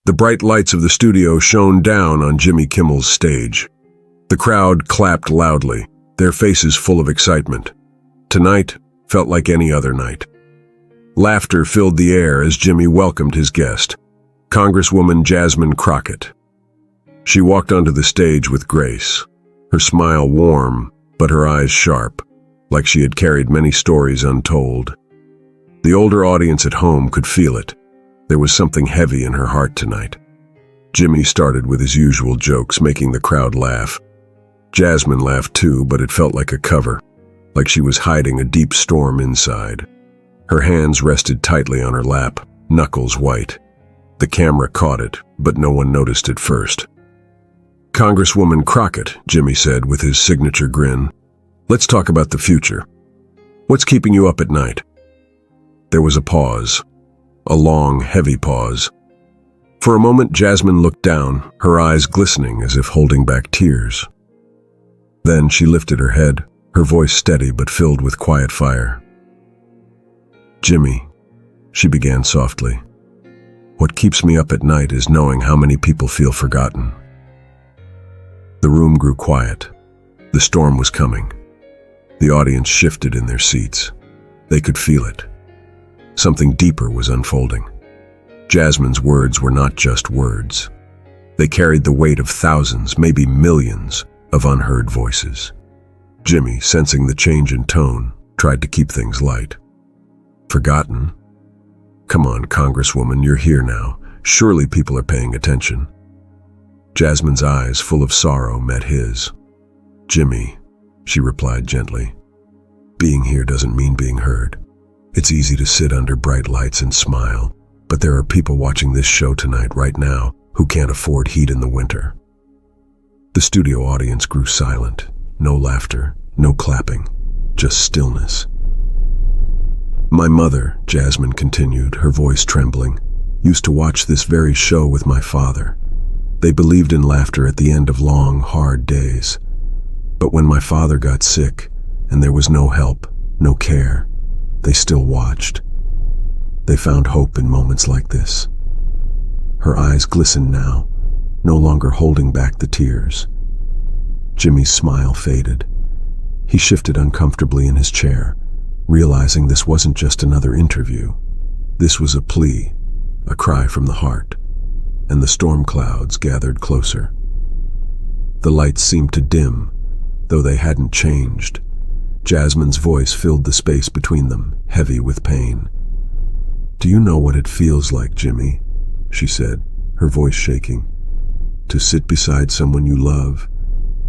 The bright lights of the studio shone down on Jimmy Kimmel's stage. The crowd clapped loudly, their faces full of excitement. Tonight felt like any other night. Laughter filled the air as Jimmy welcomed his guest, Congresswoman Jasmine Crockett. She walked onto the stage with grace, her smile warm, but her eyes sharp, like she had carried many stories untold. The older audience at home could feel it. There was something heavy in her heart tonight. Jimmy started with his usual jokes, making the crowd laugh. Jasmine laughed too, but it felt like a cover, like she was hiding a deep storm inside. Her hands rested tightly on her lap, knuckles white. The camera caught it, but no one noticed it first. "Congresswoman Crockett," Jimmy said with his signature grin. "Let's talk about the future. What's keeping you up at night?" There was a pause, a long, heavy pause. For a moment, Jasmine looked down, her eyes glistening as if holding back tears. Then she lifted her head, her voice steady but filled with quiet fire. "Jimmy," she began softly, "what keeps me up at night is knowing how many people feel forgotten." The room grew quiet. The storm was coming. The audience shifted in their seats. They could feel it. Something deeper was unfolding. Jasmine's words were not just words. They carried the weight of thousands, maybe millions, of unheard voices. Jimmy, sensing the change in tone, tried to keep things light. "Forgotten? Come on, Congresswoman, you're here now. Surely people are paying attention." Jasmine's eyes, full of sorrow, met his. "Jimmy," she replied gently, "being here doesn't mean being heard. It's easy to sit under bright lights and smile, but there are people watching this show tonight, right now, who can't afford heat in the winter." The studio audience grew silent. No laughter, no clapping, just stillness. "My mother," Jasmine continued, her voice trembling, "used to watch this very show with my father. They believed in laughter at the end of long, hard days. But when my father got sick, and there was no help, no care, they still watched. They found hope in moments like this." Her eyes glistened now, no longer holding back the tears. Jimmy's smile faded. He shifted uncomfortably in his chair, realizing this wasn't just another interview. This was a plea, a cry from the heart, and the storm clouds gathered closer. The lights seemed to dim, though they hadn't changed. Jasmine's voice filled the space between them, heavy with pain. "Do you know what it feels like, Jimmy?" she said, her voice shaking. "To sit beside someone you love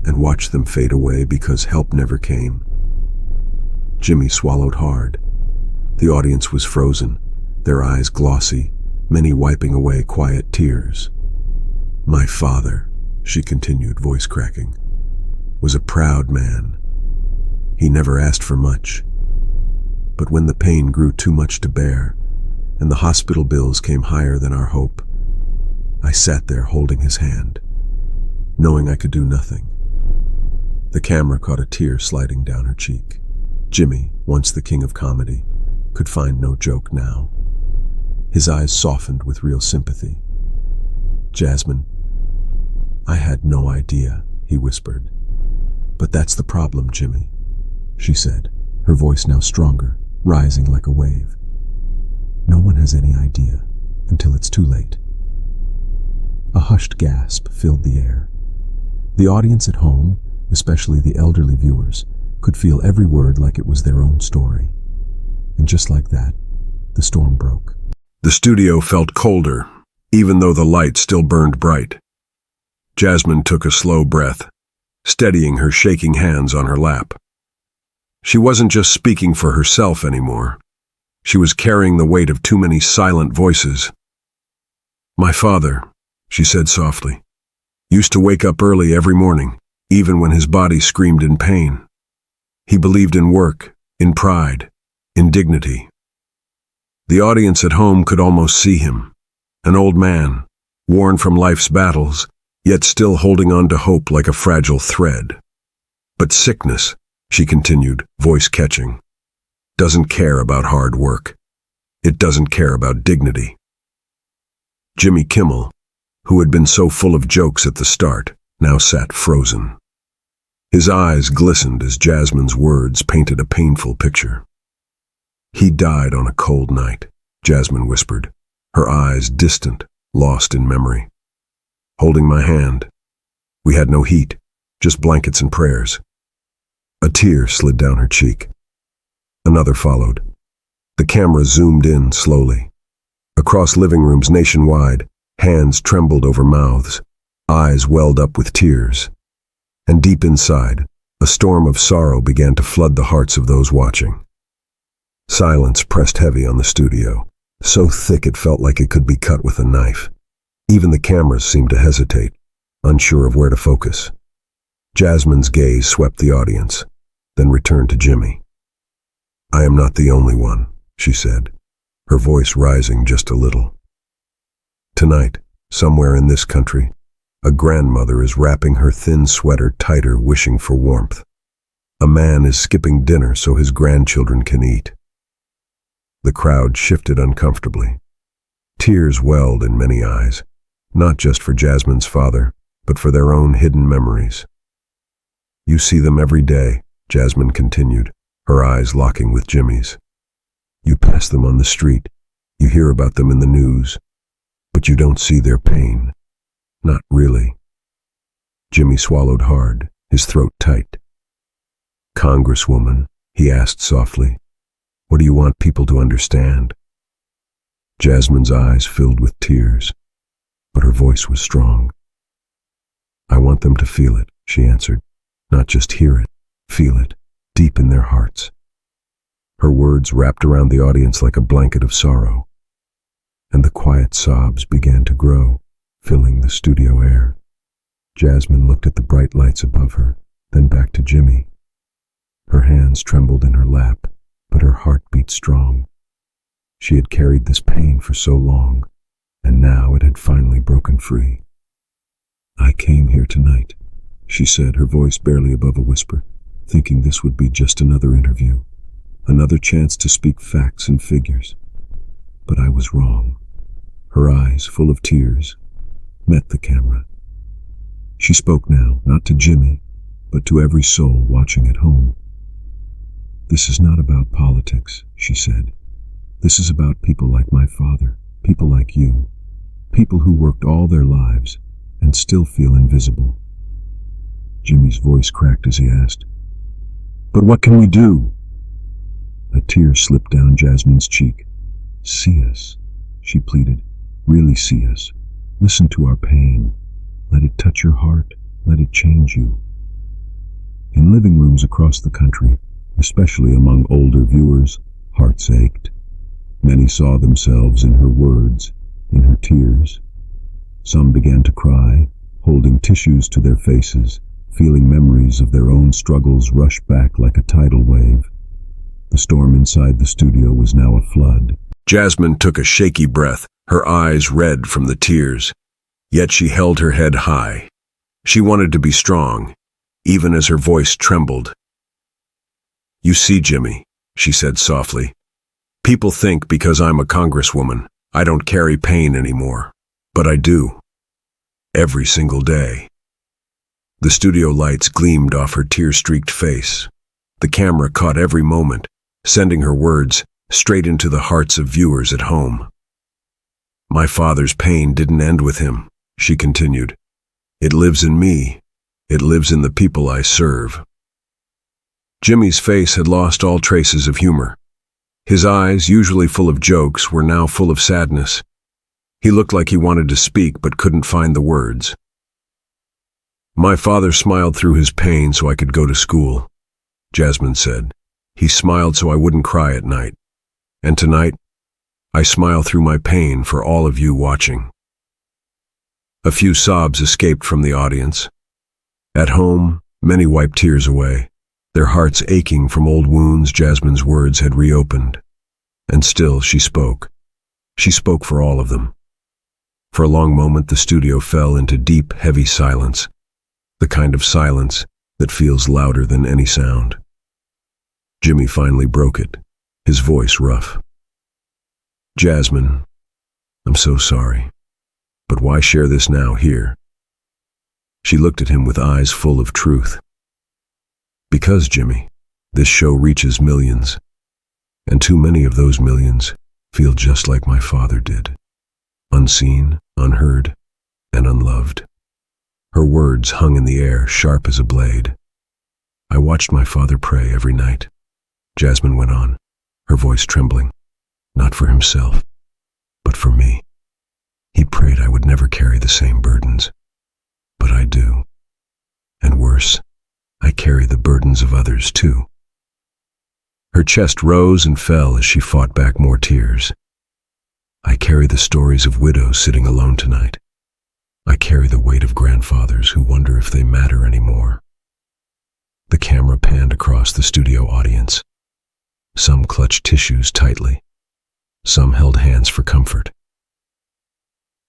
and watch them fade away because help never came." Jimmy swallowed hard. The audience was frozen, their eyes glossy, many wiping away quiet tears. "My father," she continued, voice cracking, "was a proud man. He never asked for much. But when the pain grew too much to bear, and the hospital bills came higher than our hope, I sat there holding his hand, knowing I could do nothing." The camera caught a tear sliding down her cheek. Jimmy, once the king of comedy, could find no joke now. His eyes softened with real sympathy. "Jasmine, I had no idea," he whispered. "But that's the problem, Jimmy," she said, her voice now stronger, rising like a wave. "No one has any idea until it's too late." A hushed gasp filled the air. The audience at home, especially the elderly viewers, could feel every word like it was their own story. And just like that, the storm broke. The studio felt colder, even though the light still burned bright. Jasmine took a slow breath, steadying her shaking hands on her lap. She wasn't just speaking for herself anymore. She was carrying the weight of too many silent voices. "My father," she said softly, "used to wake up early every morning, even when his body screamed in pain. He believed in work, in pride, in dignity." The audience at home could almost see him, an old man, worn from life's battles, yet still holding on to hope like a fragile thread. "But sickness," she continued, voice catching, "doesn't care about hard work. It doesn't care about dignity." Jimmy Kimmel, who had been so full of jokes at the start, now sat frozen. His eyes glistened as Jasmine's words painted a painful picture. "He died on a cold night," Jasmine whispered, her eyes distant, lost in memory. Holding my hand. We had no heat, just blankets and prayers. A tear slid down her cheek. Another followed. The camera zoomed in slowly. Across living rooms nationwide, hands trembled over mouths, eyes welled up with tears. And deep inside, a storm of sorrow began to flood the hearts of those watching. Silence pressed heavy on the studio, so thick it felt like it could be cut with a knife. Even the cameras seemed to hesitate, unsure of where to focus. Jasmine's gaze swept the audience, then returned to Jimmy. "I am not the only one," she said, her voice rising just a little. "Tonight, somewhere in this country, a grandmother is wrapping her thin sweater tighter, wishing for warmth. A man is skipping dinner so his grandchildren can eat." The crowd shifted uncomfortably. Tears welled in many eyes, not just for Jasmine's father, but for their own hidden memories. "You see them every day," Jasmine continued, her eyes locking with Jimmy's. "You pass them on the street, you hear about them in the news, but you don't see their pain. Not really." Jimmy swallowed hard, his throat tight. "Congresswoman," he asked softly, "what do you want people to understand?" Jasmine's eyes filled with tears, but her voice was strong. "I want them to feel it," she answered. "Not just hear it, feel it, deep in their hearts." Her words wrapped around the audience like a blanket of sorrow, and the quiet sobs began to grow, filling the studio air. Jasmine looked at the bright lights above her, then back to Jimmy. Her hands trembled in her lap, but her heart beat strong. She had carried this pain for so long, and now it had finally broken free. "I came here tonight," she said, her voice barely above a whisper, thinking this would be just another interview, another chance to speak facts and figures. But I was wrong. Her eyes, full of tears, met the camera. She spoke now, not to Jimmy, but to every soul watching at home. "This is not about politics," she said. "This is about people like my father, people like you, people who worked all their lives and still feel invisible." Jimmy's voice cracked as he asked, "But what can we do?" A tear slipped down Jasmine's cheek. "See us," she pleaded. "Really see us. Listen to our pain. Let it touch your heart. Let it change you." In living rooms across the country, especially among older viewers, hearts ached. Many saw themselves in her words, in her tears. Some began to cry, holding tissues to their faces, feeling memories of their own struggles rush back like a tidal wave. The storm inside the studio was now a flood. Jasmine took a shaky breath, her eyes red from the tears. Yet she held her head high. She wanted to be strong, even as her voice trembled. "You see, Jimmy," she said softly, "people think because I'm a congresswoman, I don't carry pain anymore. But I do. Every single day." The studio lights gleamed off her tear-streaked face. The camera caught every moment, sending her words straight into the hearts of viewers at home. "My father's pain didn't end with him," she continued. "It lives in me. It lives in the people I serve." Jimmy's face had lost all traces of humor. His eyes, usually full of jokes, were now full of sadness. He looked like he wanted to speak but couldn't find the words. "My father smiled through his pain so I could go to school," Jasmine said. "He smiled so I wouldn't cry at night. And tonight, I smile through my pain for all of you watching." A few sobs escaped from the audience. At home, many wiped tears away, their hearts aching from old wounds Jasmine's words had reopened. And still she spoke. She spoke for all of them. For a long moment the studio fell into deep, heavy silence, the kind of silence that feels louder than any sound. Jimmy finally broke it, his voice rough. "Jasmine, I'm so sorry. But why share this now, here? She looked at him with eyes full of truth. Because, Jimmy, this show reaches millions, and too many of those millions feel just like my father did. Unseen, unheard, and unloved. Her words hung in the air, sharp as a blade. I watched my father pray every night, Jasmine went on, her voice trembling. Not for himself, but for me. He prayed I would never carry the same burdens. But I do. And worse, I carry the burdens of others too. Her chest rose and fell as she fought back more tears. I carry the stories of widows sitting alone tonight. I carry the weight of grandfathers who wonder if they matter anymore. The camera panned across the studio audience. Some clutched tissues tightly. Some held hands for comfort.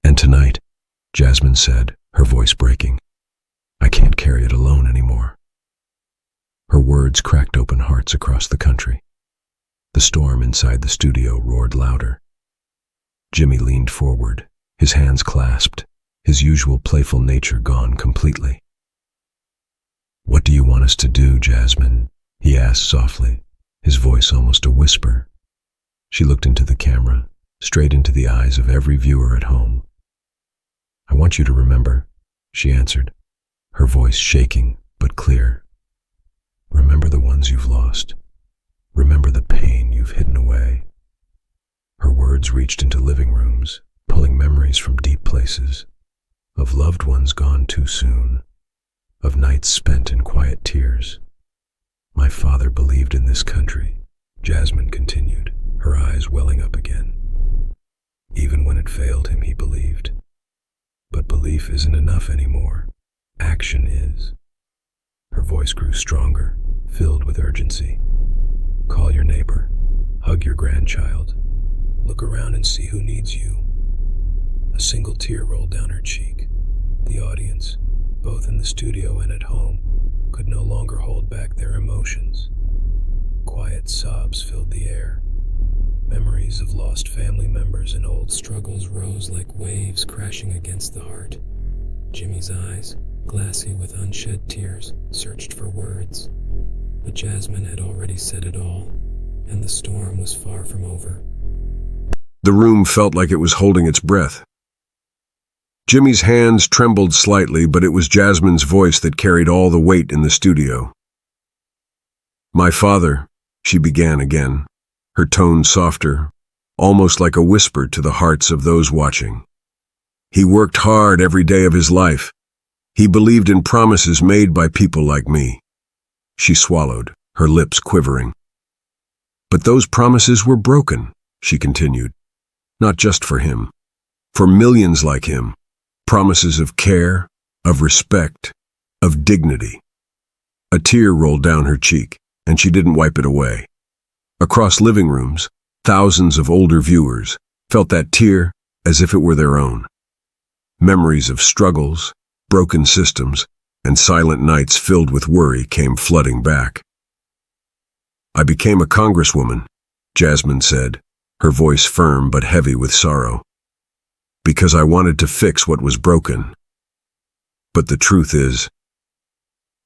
And tonight, Jasmine said, her voice breaking, I can't carry it alone anymore. Her words cracked open hearts across the country. The storm inside the studio roared louder. Jimmy leaned forward, his hands clasped, his usual playful nature gone completely. What do you want us to do, Jasmine? He asked softly, his voice almost a whisper. She looked into the camera, straight into the eyes of every viewer at home. I want you to remember, she answered, her voice shaking but clear. Remember the ones you've lost. Remember the pain you've hidden away. Her words reached into living rooms, pulling memories from deep places, of loved ones gone too soon, of nights spent in quiet tears. My father believed in this country, Jasmine continued, her eyes welling up again. Even when it failed him, he believed. But belief isn't enough anymore. Action is. Her voice grew stronger, filled with urgency. Call your neighbor. Hug your grandchild. Look around and see who needs you. A single tear rolled down her cheek. The audience, both in the studio and at home, could no longer hold back their emotions. Quiet sobs filled the air. Memories of lost family members and old struggles rose like waves crashing against the heart. Jimmy's eyes, glassy with unshed tears, searched for words. But Jasmine had already said it all, and the storm was far from over. The room felt like it was holding its breath. Jimmy's hands trembled slightly, but it was Jasmine's voice that carried all the weight in the studio. My father, she began again, her tone softer, almost like a whisper to the hearts of those watching. He worked hard every day of his life. He believed in promises made by people like me. She swallowed, her lips quivering. But those promises were broken, she continued. Not just for him, for millions like him. Promises of care, of respect, of dignity. A tear rolled down her cheek, and she didn't wipe it away. Across living rooms, thousands of older viewers felt that tear as if it were their own. Memories of struggles, broken systems, and silent nights filled with worry came flooding back. I became a congresswoman, Jasmine said, her voice firm but heavy with sorrow, because I wanted to fix what was broken. But the truth is,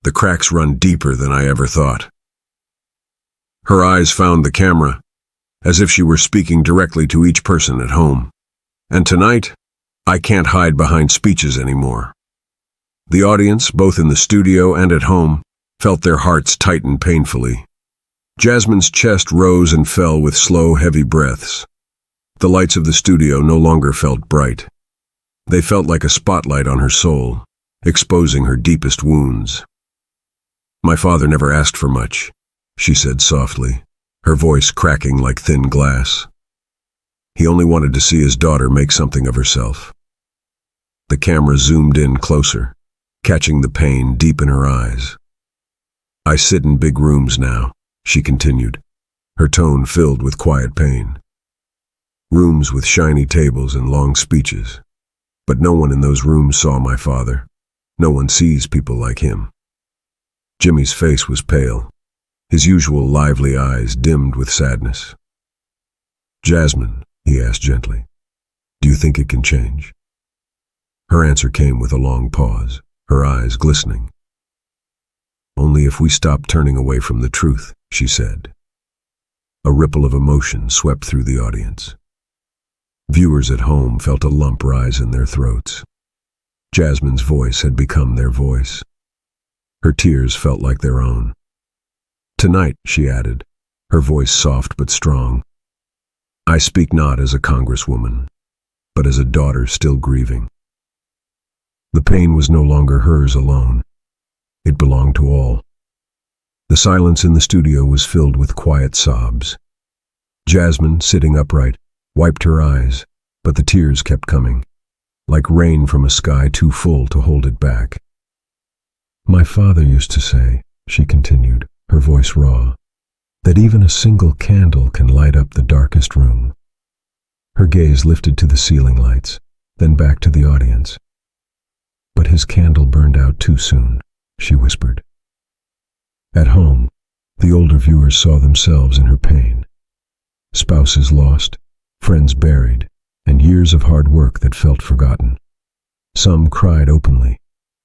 the cracks run deeper than I ever thought. Her eyes found the camera, as if she were speaking directly to each person at home. And tonight, I can't hide behind speeches anymore. The audience, both in the studio and at home, felt their hearts tighten painfully. Jasmine's chest rose and fell with slow, heavy breaths. The lights of the studio no longer felt bright. They felt like a spotlight on her soul, exposing her deepest wounds. My father never asked for much, she said softly, her voice cracking like thin glass. He only wanted to see his daughter make something of herself. The camera zoomed in closer, catching the pain deep in her eyes. I sit in big rooms now, she continued, her tone filled with quiet pain. Rooms with shiny tables and long speeches. But no one in those rooms saw my father. No one sees people like him. Jimmy's face was pale, his usual lively eyes dimmed with sadness. Jasmine, he asked gently, do you think it can change? Her answer came with a long pause, her eyes glistening. "Only if we stop turning away from the truth," she said. A ripple of emotion swept through the audience. Viewers at home felt a lump rise in their throats. Jasmine's voice had become their voice. Her tears felt like their own. "Tonight," she added, her voice soft but strong, "I speak not as a congresswoman, but as a daughter still grieving." The pain was no longer hers alone. It belonged to all. The silence in the studio was filled with quiet sobs. Jasmine, sitting upright, wiped her eyes, but the tears kept coming, like rain from a sky too full to hold it back. "My father used to say," she continued, her voice raw, "that even a single candle can light up the darkest room." Her gaze lifted to the ceiling lights, then back to the audience. "But his candle burned out too soon," she whispered. At home, the older viewers saw themselves in her pain. Spouses lost, friends buried, and years of hard work that felt forgotten. Some cried openly,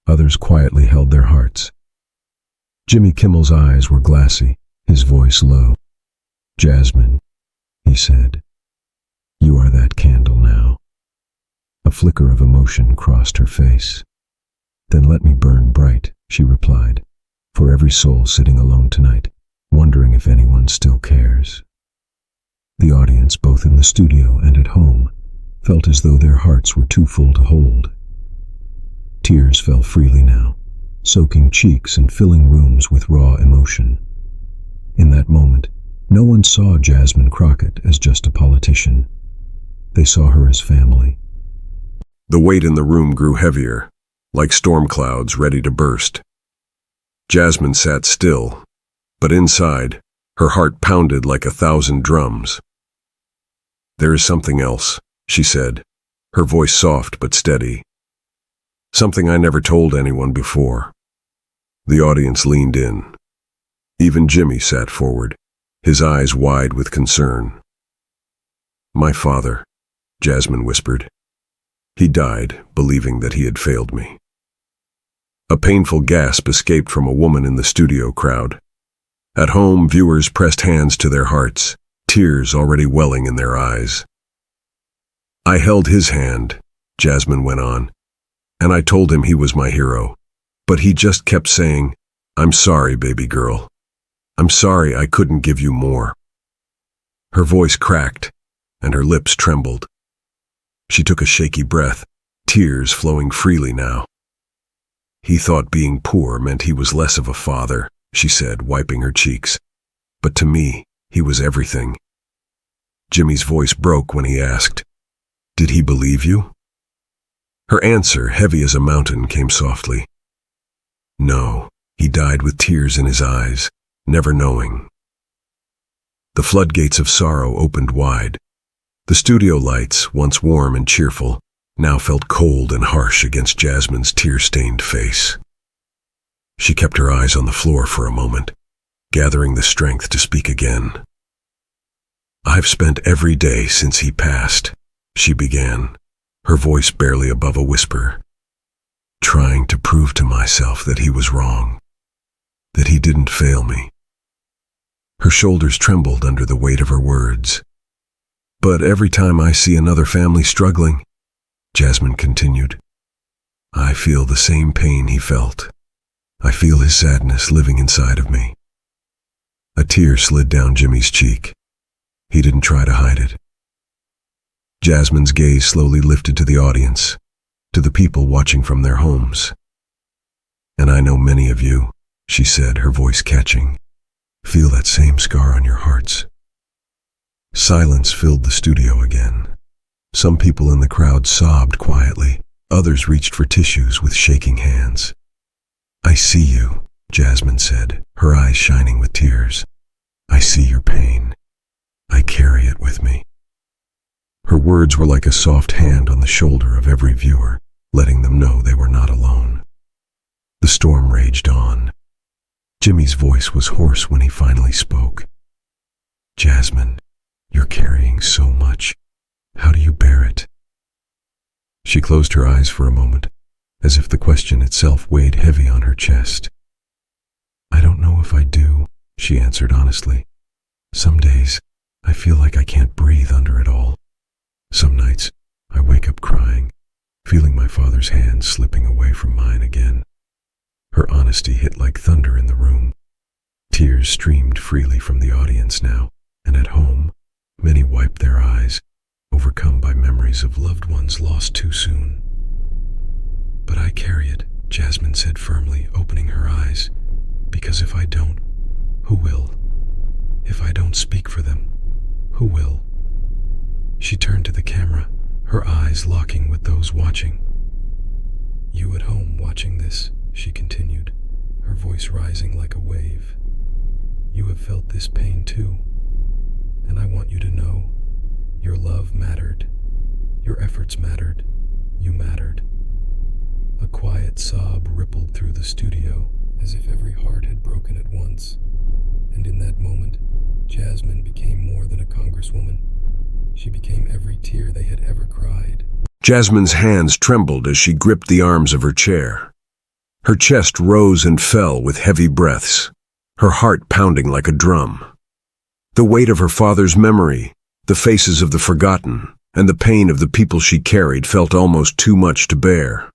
others quietly held their hearts. Jimmy Kimmel's eyes were glassy, his voice low. "Jasmine," he said, "you are that candle now." A flicker of emotion crossed her face. "Then let me burn bright," she replied, "for every soul sitting alone tonight, wondering if anyone still cares." The audience, both in the studio and at home, felt as though their hearts were too full to hold. Tears fell freely now, soaking cheeks and filling rooms with raw emotion. In that moment, no one saw Jasmine Crockett as just a politician. They saw her as family. The weight in the room grew heavier, like storm clouds ready to burst. Jasmine sat still, but inside, her heart pounded like 1,000 drums. "There is something else," she said, her voice soft but steady. "Something I never told anyone before." The audience leaned in. Even Jimmy sat forward, his eyes wide with concern. "My father," Jasmine whispered. "He died, believing that he had failed me." A painful gasp escaped from a woman in the studio crowd. At home, viewers pressed hands to their hearts, tears already welling in their eyes. "I held his hand," Jasmine went on, "and I told him he was my hero. But he just kept saying, 'I'm sorry, baby girl. I'm sorry I couldn't give you more.'" Her voice cracked, and her lips trembled. She took a shaky breath, tears flowing freely now. "He thought being poor meant he was less of a father," she said, wiping her cheeks. "But to me, he was everything." Jimmy's voice broke when he asked, "Did he believe you?" Her answer, heavy as a mountain, came softly. "No, he died with tears in his eyes, never knowing." The floodgates of sorrow opened wide. The studio lights, once warm and cheerful, now felt cold and harsh against Jasmine's tear-stained face. She kept her eyes on the floor for a moment, gathering the strength to speak again. "I've spent every day since he passed," she began, her voice barely above a whisper, "trying to prove to myself that he was wrong, that he didn't fail me." Her shoulders trembled under the weight of her words. "But every time I see another family struggling," Jasmine continued, "I feel the same pain he felt. I feel his sadness living inside of me." A tear slid down Jimmy's cheek. He didn't try to hide it. Jasmine's gaze slowly lifted to the audience, to the people watching from their homes. "And I know many of you," she said, her voice catching, "feel that same scar on your hearts." Silence filled the studio again. Some people in the crowd sobbed quietly. Others reached for tissues with shaking hands. "I see you," Jasmine said, her eyes shining with tears. "I see your pain. I carry it with me." Her words were like a soft hand on the shoulder of every viewer, letting them know they were not alone. The storm raged on. Jimmy's voice was hoarse when he finally spoke. "Jasmine, you're carrying so much. How do you bear it?" She closed her eyes for a moment, as if the question itself weighed heavy on her chest. "I don't know if I do," she answered honestly. "Some days, I feel like I can't breathe under it all. Some nights, I wake up crying, feeling my father's hand slipping away from mine again." Her honesty hit like thunder in the room. Tears streamed freely from the audience now, and at home, many wiped their eyes, overcome by memories of loved ones lost too soon. "But I carry it," Jasmine said firmly, opening her eyes, "because if I don't, who will? If I don't speak for them, who will?" She turned to the camera, her eyes locking with those watching. "You at home watching this," she continued, her voice rising like a wave. "You have felt this pain too, and I want you to know your love mattered, your efforts mattered, you mattered." A quiet sob rippled through the studio, as if every heart had broken at once. And in that moment, Jasmine became more than a congresswoman. She became every tear they had ever cried. Jasmine's hands trembled as she gripped the arms of her chair. Her chest rose and fell with heavy breaths, her heart pounding like a drum. The weight of her father's memory, the faces of the forgotten, and the pain of the people she carried felt almost too much to bear.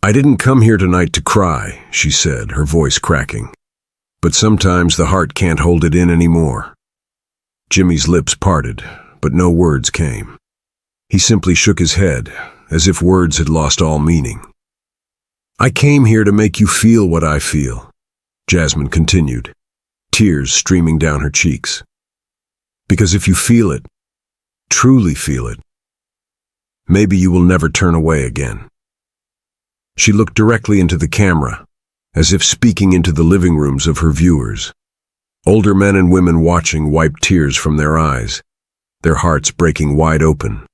"I didn't come here tonight to cry," she said, her voice cracking. "But sometimes the heart can't hold it in anymore." Jimmy's lips parted, but no words came. He simply shook his head, as if words had lost all meaning. "I came here to make you feel what I feel," Jasmine continued, tears streaming down her cheeks. "Because if you feel it, truly feel it, maybe you will never turn away again." She looked directly into the camera, as if speaking into the living rooms of her viewers. Older men and women watching wiped tears from their eyes, their hearts breaking wide open.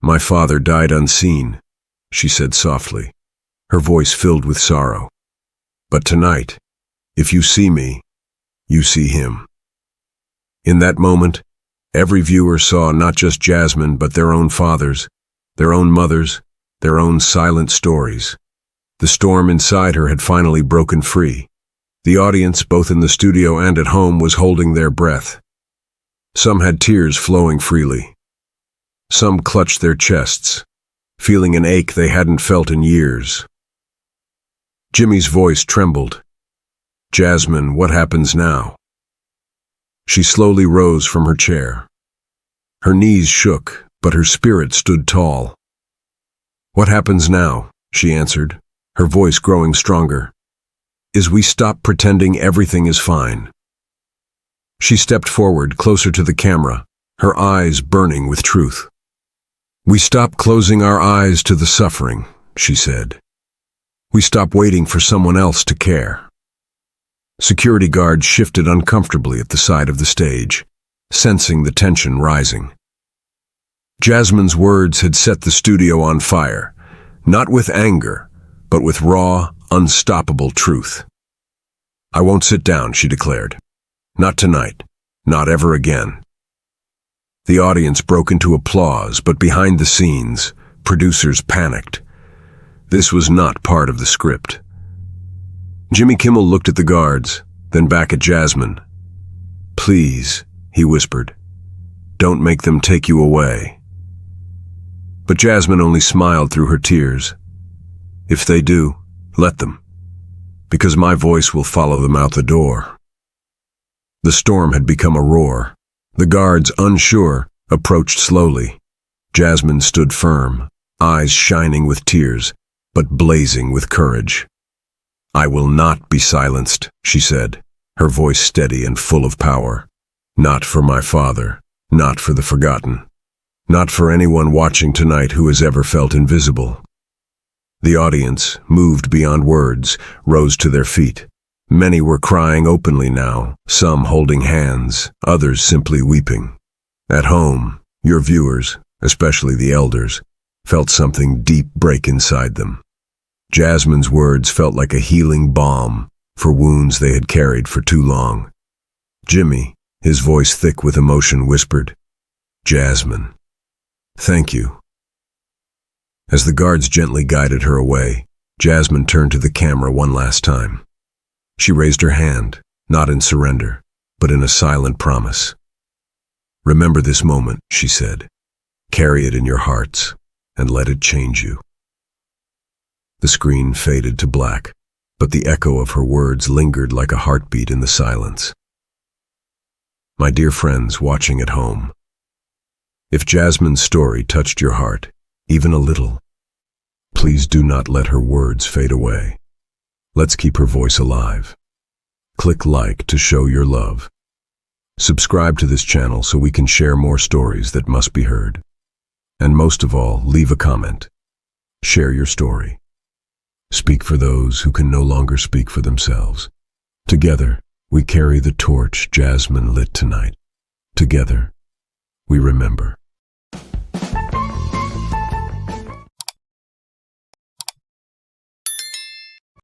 "My father died unseen," she said softly, her voice filled with sorrow. "But tonight, if you see me, you see him." In that moment, every viewer saw not just Jasmine, but their own fathers, their own mothers, their own silent stories. The storm inside her had finally broken free. The audience, both in the studio and at home, was holding their breath. Some had tears flowing freely. Some clutched their chests, feeling an ache they hadn't felt in years. Jimmy's voice trembled. "Jasmine, what happens now?" She slowly rose from her chair. Her knees shook, but her spirit stood tall. "What happens now?" she answered, her voice growing stronger, "is we stop pretending everything is fine." She stepped forward, closer to the camera, her eyes burning with truth. "We stop closing our eyes to the suffering," she said. "We stop waiting for someone else to care." Security guards shifted uncomfortably at the side of the stage, sensing the tension rising. Jasmine's words had set the studio on fire, not with anger, but with raw, unstoppable truth. "I won't sit down," she declared. "Not tonight. Not ever again." The audience broke into applause, but behind the scenes, producers panicked. This was not part of the script. Jimmy Kimmel looked at the guards, then back at Jasmine. "Please," he whispered, "don't make them take you away." But Jasmine only smiled through her tears. "If they do, let them, because my voice will follow them out the door." The storm had become a roar. The guards, unsure, approached slowly. Jasmine stood firm, eyes shining with tears, but blazing with courage. "I will not be silenced," she said, her voice steady and full of power. "Not for my father, not for the forgotten, not for anyone watching tonight who has ever felt invisible." The audience, moved beyond words, rose to their feet. Many were crying openly now, some holding hands, others simply weeping. At home, your viewers, especially the elders, felt something deep break inside them. Jasmine's words felt like a healing balm for wounds they had carried for too long. Jimmy, his voice thick with emotion, whispered, "Jasmine, thank you. As the guards gently guided her away, Jasmine turned to the camera one last time. She raised her hand, not in surrender, but in a silent promise. "Remember this moment," she said. "Carry it in your hearts, and let it change you." The screen faded to black, but the echo of her words lingered like a heartbeat in the silence. My dear friends watching at home, if Jasmine's story touched your heart, even a little, please do not let her words fade away. Let's keep her voice alive. Click like to show your love. Subscribe to this channel so we can share more stories that must be heard. And most of all, leave a comment. Share your story. Speak for those who can no longer speak for themselves. Together, we carry the torch Jasmine lit tonight. Together, we remember.